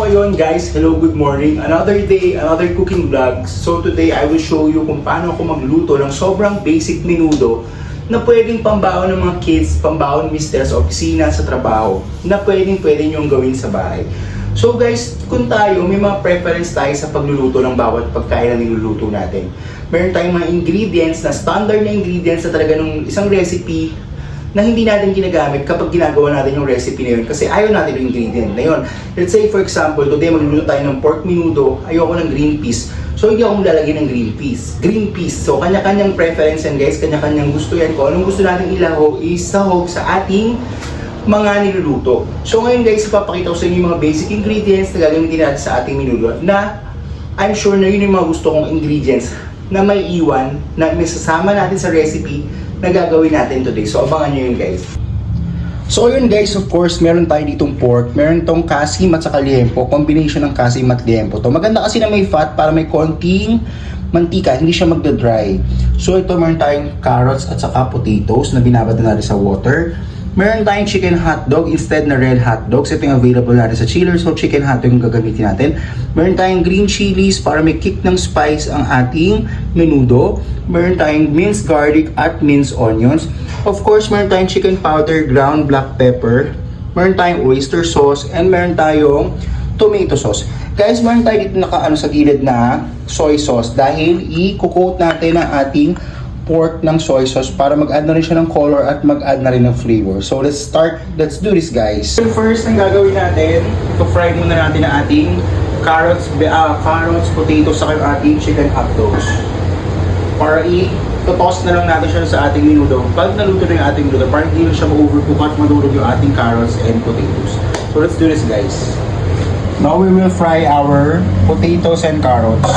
ayun guys, hello, good morning. Another day, another cooking vlog. So today I will show you kung paano ako magluto ng sobrang basic menudo na pwedeng pambaon ng mga kids, pambaon mister sa opisina, sa trabaho, na pwede nyong gawin sa bahay. So guys, kung tayo, may mga preference tayo sa pagluluto ng bawat pagkain na niluluto natin. Meron tayong mga ingredients na standard na ingredients na talaga ng isang recipe na hindi natin ginagamit kapag ginagawa natin yung recipe na yun kasi ayaw natin yung ingredient na yun. Let's say for example, today magluluto tayo ng pork menudo, ayoko ng green peas. So hindi ako lalagyan ng green peas. Green peas. So kanya-kanyang preference yan guys, kanya-kanyang gusto yan. Kung anong gusto natin ilahog, isahog sa ating mga niluluto. So ngayon guys, ipapakita ko sa inyo yung mga basic ingredients na gagamitin natin sa ating menudo na I'm sure na yun yung mga gusto kong ingredients na may iwan, na may sasama natin sa recipe na gagawin natin today. So abangan nyo yun guys. So yun guys, of course, meron tayo ditong pork, meron tong kasim at saka liempo, combination ng kasim at liempo. To maganda kasi na may fat para may konting mantika, hindi siya magda-dry. So ito meron tayong carrots at saka potatoes na binabad natin sa water. Meron tayong chicken hotdog instead na red hotdogs. Ito yung available natin sa chiller. So chicken hotdog yung gagamitin natin. Meron tayong green chilies para may kick ng spice ang ating menudo. Meron tayong minced garlic at minced onions. Of course, meron tayong chicken powder, ground black pepper. Meron tayong oyster sauce. And meron tayong tomato sauce. Guys, meron tayo dito nakaano sa gilid na soy sauce dahil i-coat natin ang ating pork ng soy sauce para mag-add na rin siya ng color at mag-add na rin ng flavor. So let's do this guys. So first, ang gagawin natin, fry muna natin ang ating carrots, potatoes, saka yung ating chicken hot dogs. Para i-toss na lang natin siya sa ating menudo. Pag naluto na yung ating menudo, para hindi siya ma-overcook at madurog yung ating carrots and potatoes. So let's do this guys. Now we will fry our potatoes and carrots.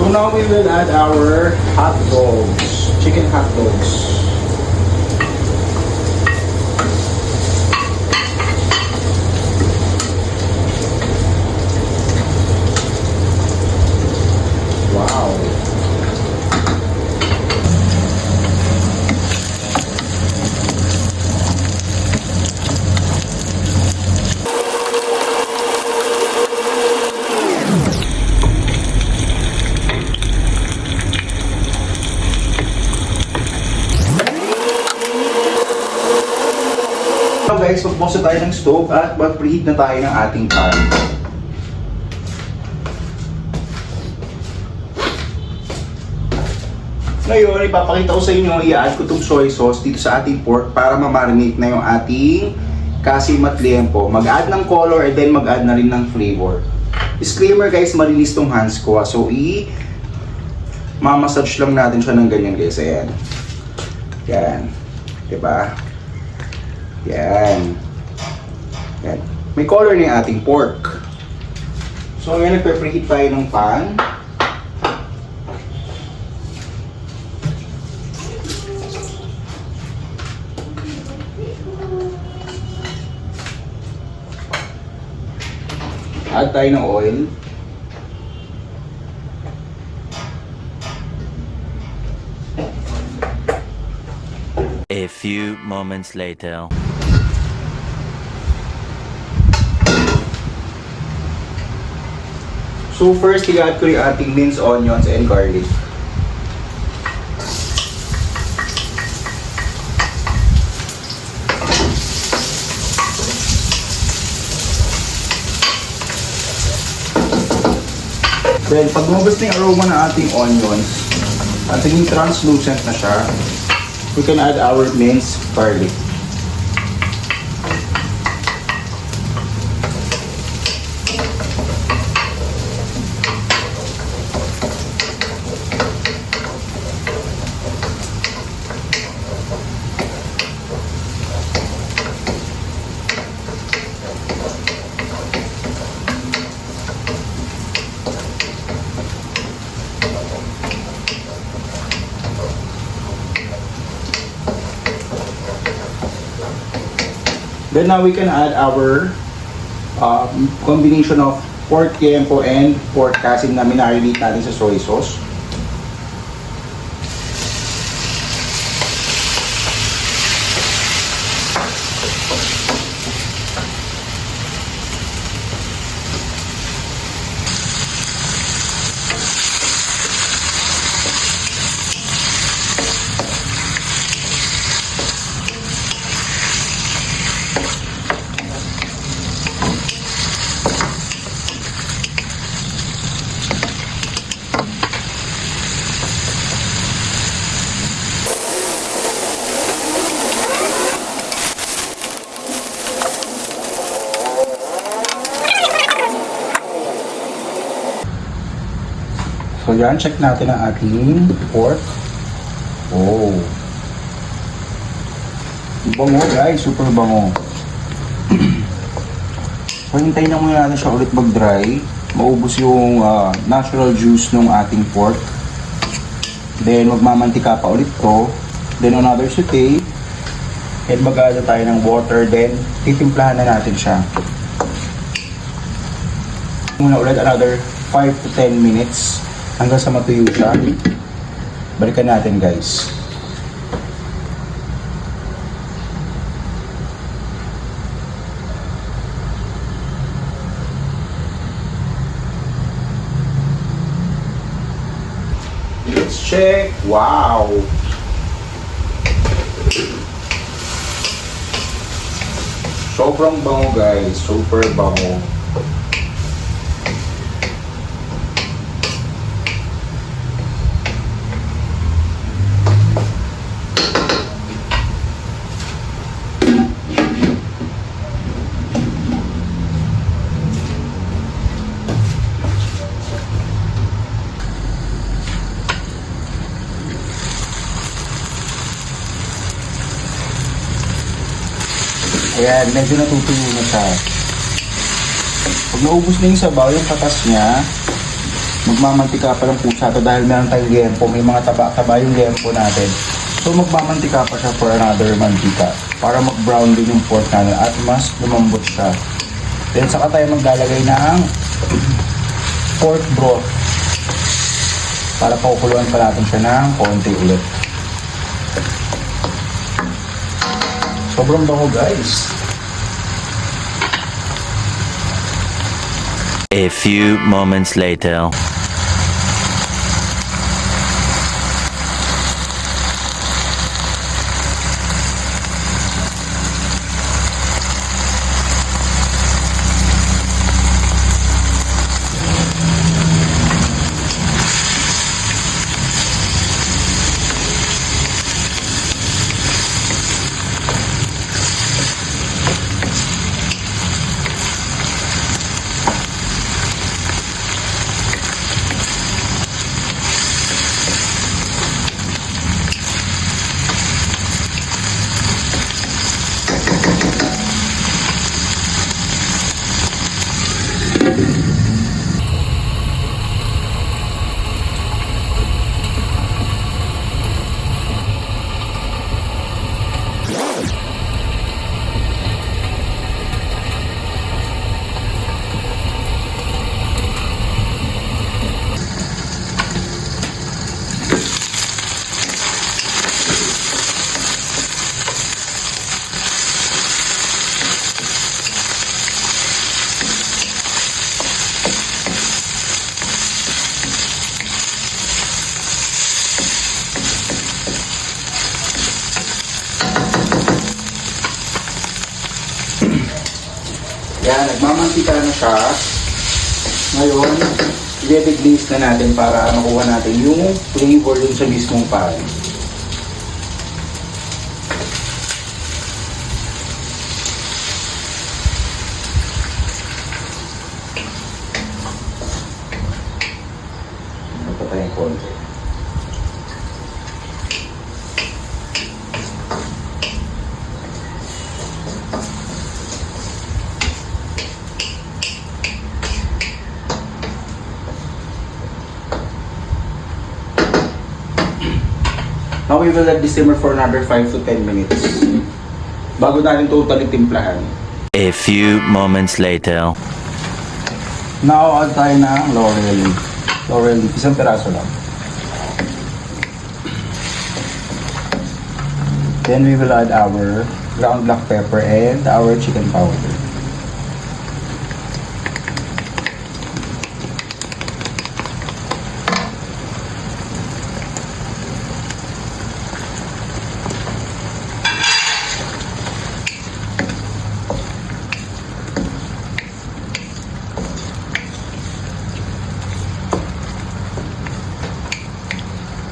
So now we will add our hot dogs, chicken hot dogs. Wow. Guys, magbukas tayo ng stove at mag-preheat na tayo ng ating pan. Ngayon, ipapakita ko sa inyo, i-add ko itong soy sauce dito sa ating pork para ma-marinate na yung ating kasim at liempo. Mag-add ng color and then mag-add na rin ng flavor. Disclaimer guys, malinis tong hands ko. So, mamassage lang natin siya ng ganyan guys. Ayan. Yan. Diba? Yan. Yan. May color na yung ating pork. So, ngayon nagpe-preheat tayo ng pan. Add tayo ng oil. A few moments later. So first, i-add ko yung ating minced onions and garlic. Then, pag lumabas na yung aroma ng ating onions, at naging translucent na siya, we can add our minced garlic. Then now we can add our combination of pork tiempo and pork kasim na minarinate natin sa soy sauce. So yan, check natin ang ating pork. Oh. Bango guys, super bango. So hintayin na muna natin siya ulit mag-dry. Maubos yung natural juice ng ating pork. Then magmamantika pa ulit to. Then another saute. And mag-add tayo ng water. Then titimplahan na natin siya. Muna ulit another 5 to 10 minutes. Hanggang sa matuyo siya. Balikan natin guys. Let's check. Wow! Sobrang bango guys. Super bango. Ayan, medyo natutuyo na siya. Pag naubos na yung sabaw, yung patas niya, magmamantika pa lang po siya ito dahil meron tayong liempo. May mga taba-taba yung liempo natin. So magmamantika pa siya for another mantika para mag-brown din yung pork natin at mas lumambot siya. Then saka tayo maglalagay ng pork broth para pakukuluan pa natin siya ng konti ulit. Sobrang bango guys. A few moments later. Yan, nagmamantika na siya. Ngayon, i-deglaze na natin para makuha natin yung flavor dun sa mismong pan. Now we will let this simmer for another 5 to 10 minutes. Bago natin totally timplahan. A few moments later. Now, add tayo ng laurel. Laurel, isang peraso lang. Then we will add our ground black pepper and our chicken powder.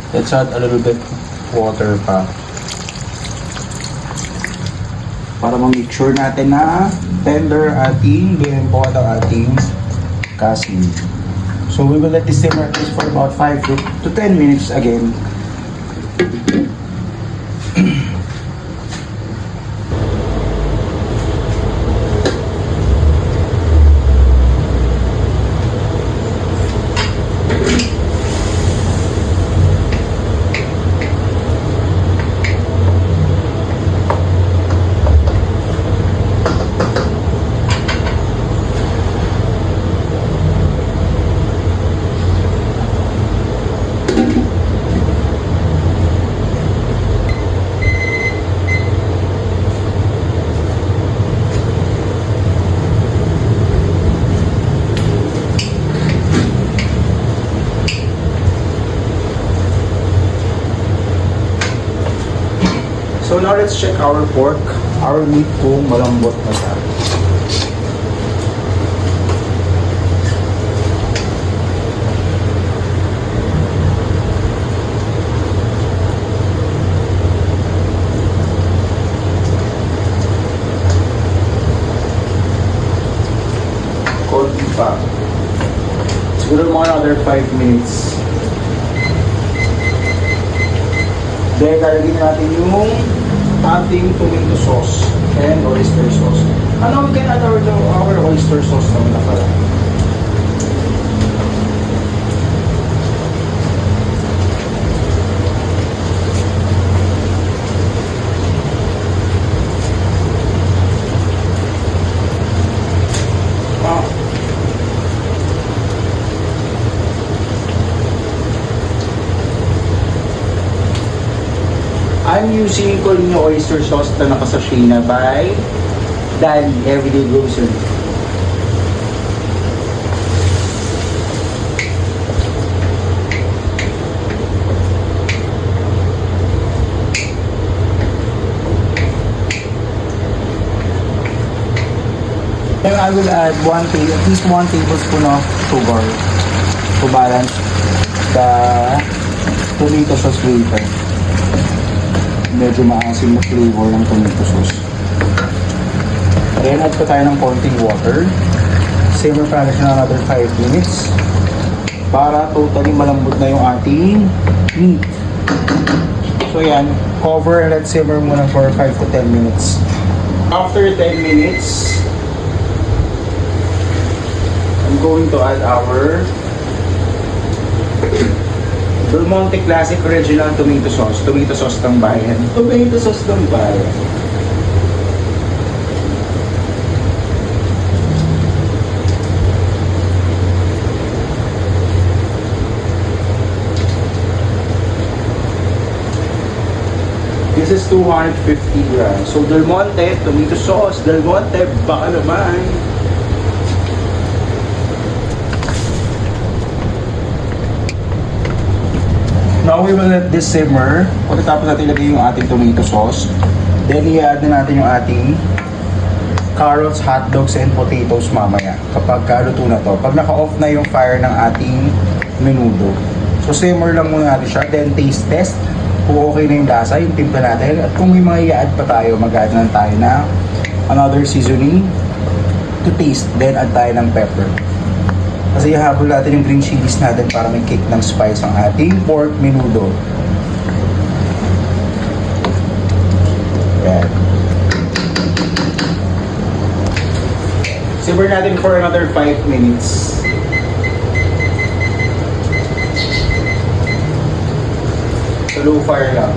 Let's add a little bit water pa. Para ma-make sure natin na tender ating bimpo at ang ating kasim. So we will let this simmer at least for about 5 to 10 minutes again. So now let's check our pork, our meat kung malambot na siya. Konti pa. Siguro mga another 5 minutes. Then lalagyan natin yung ating tomato sauce and oyster sauce. Ano, we can add our oyster sauce naman na pala. I'm using Colino oyster sauce na nakasashay na by Dali Everyday Grocery. And I will add at least 1 tablespoon of sugar to balance the tomato sauce later. Medyo maasim na flavor ng tomato sauce. Then add pa tayo ng konting water. Simmer pa natin na another 5 minutes para totally malambot na yung ating meat. So yan, cover and let simmer muna for 5 to 10 minutes. After 10 minutes, I'm going to add our Del Monte Classic Original Tomato Sauce. Tomato sauce ng bayan. Tomato sauce ng bayan. This is 250 grams. So Del Monte, tomato sauce. Del Monte, baka naman. Now we will let this simmer. Pagkatapos natin ilagay yung ating tomato sauce, then i-add na natin yung ating carrots, hot dogs, and potatoes mamaya kapag kaluto na to. Pag naka-off na yung fire ng ating menudo. So simmer lang muna natin siya, then taste test kung okay na yung lasa, yung timpla natin. At kung may mga i-add pa tayo, mag-add na tayo na another seasoning to taste, then add tayo ng pepper. Kasi ihabol natin yung green chilies natin para may kick ng spice ang ating pork menudo. Yan. Simmer natin for another 5 minutes. So Low fire lang.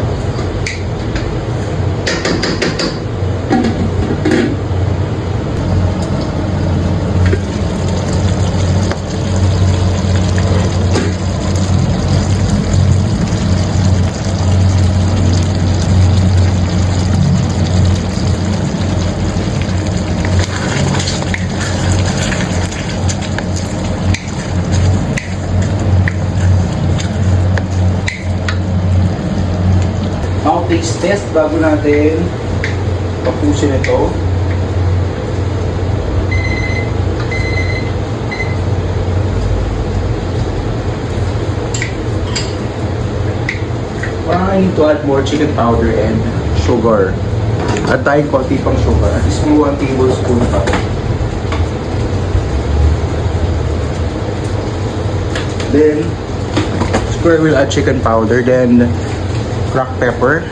Now, taste test bago natin tapusin ito. Parang I need to add more chicken powder and sugar. At tayo konti pang sugar. At least mga 1 tablespoon pa. Then, square will add chicken powder. Then, cracked pepper.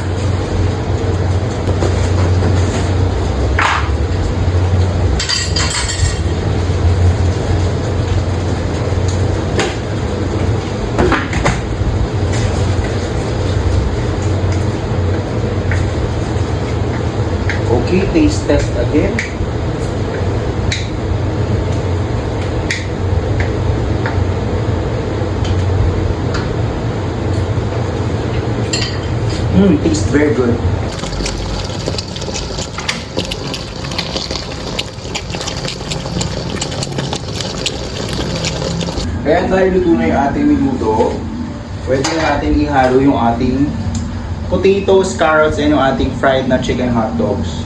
Okay, taste test again. Tastes very good. Kaya dahil luto na yung ating minuto, pwede na natin ihalo yung ating potatoes, carrots, and yung ating fried na chicken hot dogs.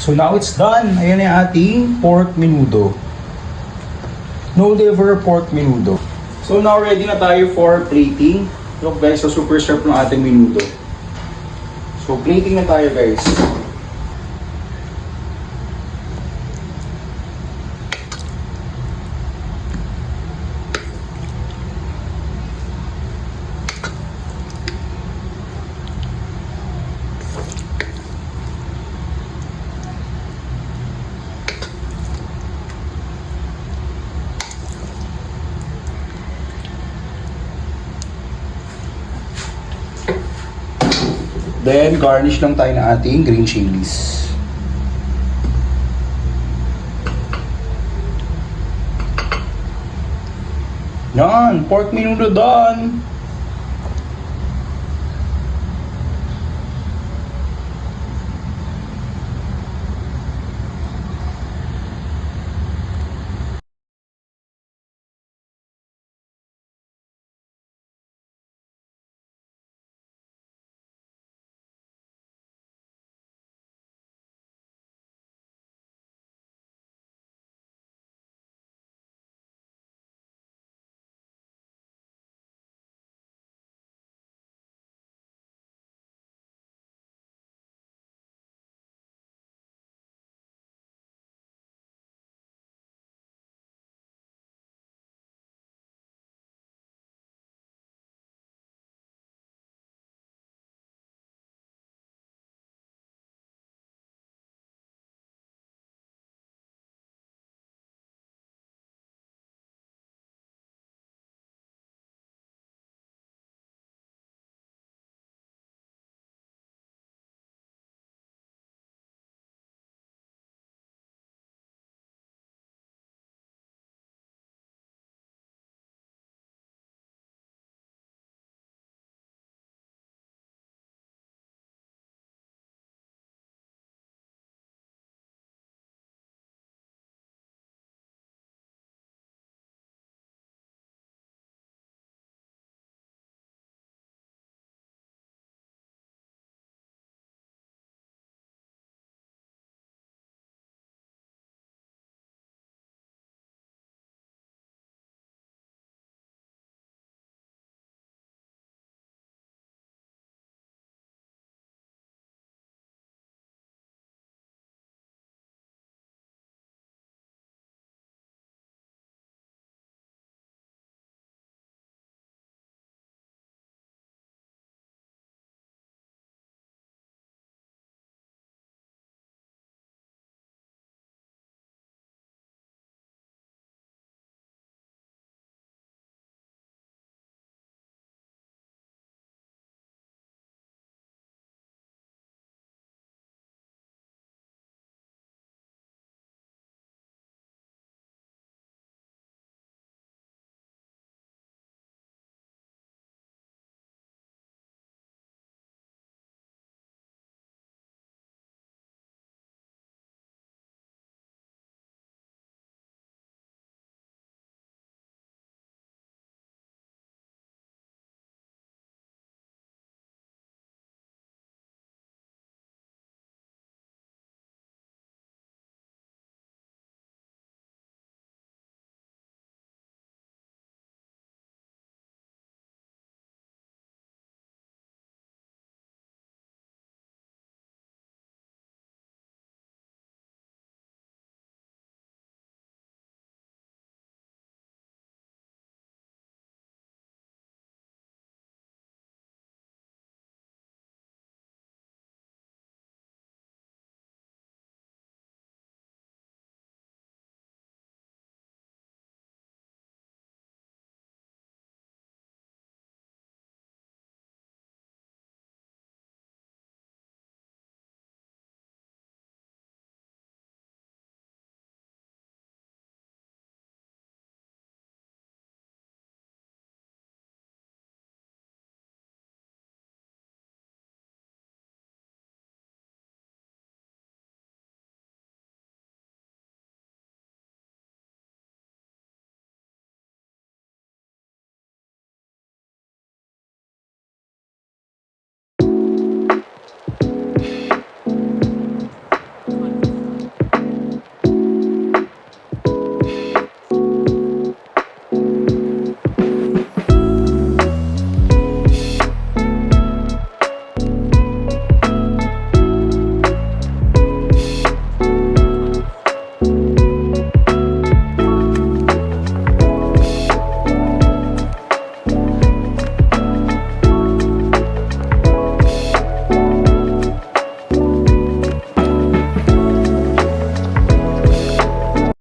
So now it's done. Ayan na yung ating pork menudo. No liver pork menudo. So now ready na tayo for plating. Look guys, so super sharp ng ating menudo. So plating na tayo guys. Then, garnish lang tayo ng ating green chilies. Yan, pork menudo done!